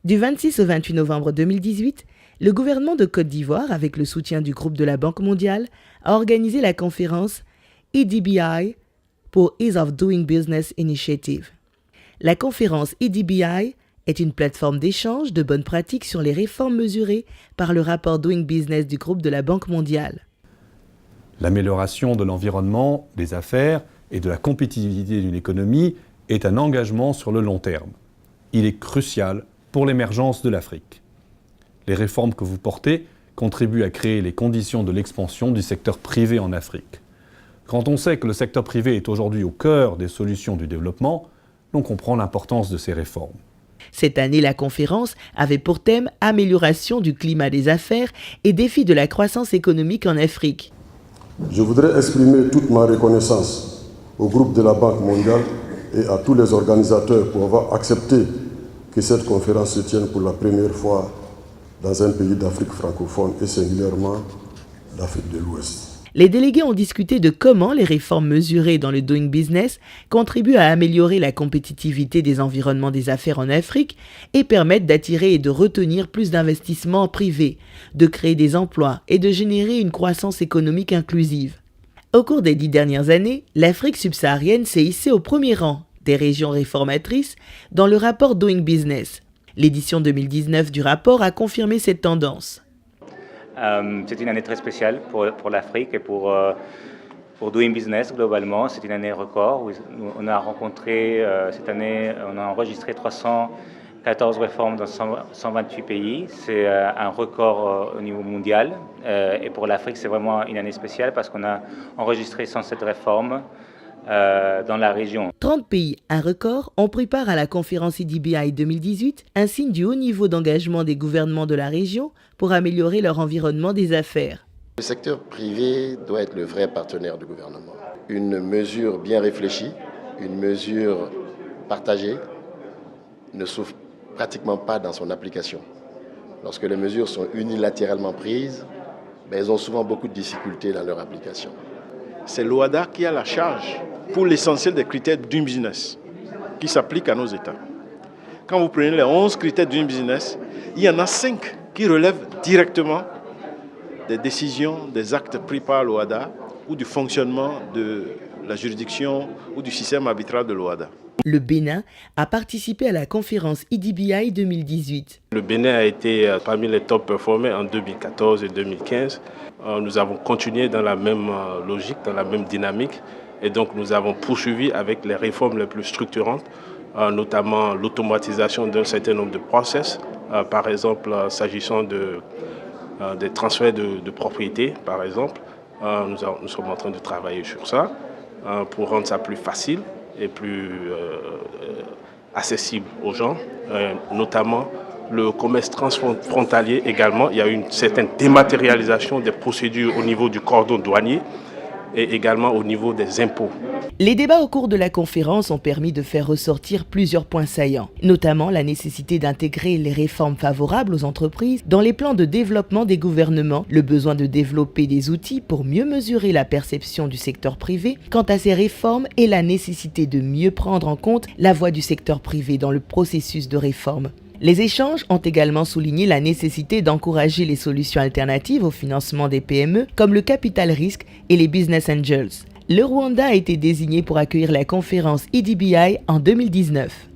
Du 26 au 28 novembre 2018, le gouvernement de Côte d'Ivoire, avec le soutien du groupe de la Banque mondiale, a organisé la conférence EDBI pour Ease of Doing Business Initiative. La conférence EDBI est une plateforme d'échange de bonnes pratiques sur les réformes mesurées par le rapport Doing Business du groupe de la Banque mondiale. L'amélioration de l'environnement, des affaires et de la compétitivité d'une économie est un engagement sur le long terme. Il est crucial pour l'émergence de l'Afrique. Les réformes que vous portez contribuent à créer les conditions de l'expansion du secteur privé en Afrique. Quand on sait que le secteur privé est aujourd'hui au cœur des solutions du développement, on comprend l'importance de ces réformes. Cette année, la conférence avait pour thème « Amélioration du climat des affaires et défis de la croissance économique en Afrique ». Je voudrais exprimer toute ma reconnaissance au groupe de la Banque mondiale et à tous les organisateurs pour avoir accepté que cette conférence se tienne pour la première fois dans un pays d'Afrique francophone et singulièrement d'Afrique de l'Ouest. Les délégués ont discuté de comment les réformes mesurées dans le Doing Business contribuent à améliorer la compétitivité des environnements des affaires en Afrique et permettent d'attirer et de retenir plus d'investissements privés, de créer des emplois et de générer une croissance économique inclusive. Au cours des 10 dernières années, l'Afrique subsaharienne s'est hissée au premier rang des régions réformatrices dans le rapport Doing Business. L'édition 2019 du rapport a confirmé cette tendance. C'est une année très spéciale pour l'Afrique et pour Doing Business globalement. C'est une année record. On a rencontré cette année, on a enregistré 314 réformes dans 128 pays. C'est un record au niveau mondial. Et pour l'Afrique, c'est vraiment une année spéciale parce qu'on a enregistré 107 réformes dans la région. 30 pays, un record, ont pris part à la conférence EDBI 2018, un signe du haut niveau d'engagement des gouvernements de la région pour améliorer leur environnement des affaires. Le secteur privé doit être le vrai partenaire du gouvernement. Une mesure bien réfléchie, une mesure partagée ne souffre pratiquement pas dans son application. Lorsque les mesures sont unilatéralement prises, elles ont souvent beaucoup de difficultés dans leur application. C'est l'OHADA qui a la charge pour l'essentiel des critères Doing Business qui s'appliquent à nos États. Quand vous prenez les 11 critères Doing Business, il y en a 5 qui relèvent directement des décisions, des actes pris par l'OHADA ou du fonctionnement de la juridiction ou du système arbitral de l'OHADA. Le Bénin a participé à la conférence EDBI 2018. Le Bénin a été parmi les top performers en 2014 et 2015. Nous avons continué dans la même logique, dans la même dynamique. Et donc nous avons poursuivi avec les réformes les plus structurantes, notamment l'automatisation d'un certain nombre de process. Par exemple, s'agissant des transferts de propriété, par exemple. Nous sommes en train de travailler sur ça pour rendre ça plus facile et plus accessible aux gens, notamment le commerce transfrontalier également. Il y a une certaine dématérialisation des procédures au niveau du cordon douanier et également au niveau des impôts. Les débats au cours de la conférence ont permis de faire ressortir plusieurs points saillants, notamment la nécessité d'intégrer les réformes favorables aux entreprises dans les plans de développement des gouvernements, le besoin de développer des outils pour mieux mesurer la perception du secteur privé quant à ces réformes et la nécessité de mieux prendre en compte la voix du secteur privé dans le processus de réforme. Les échanges ont également souligné la nécessité d'encourager les solutions alternatives au financement des PME, comme le capital risque et les business angels. Le Rwanda a été désigné pour accueillir la conférence EDBI en 2019.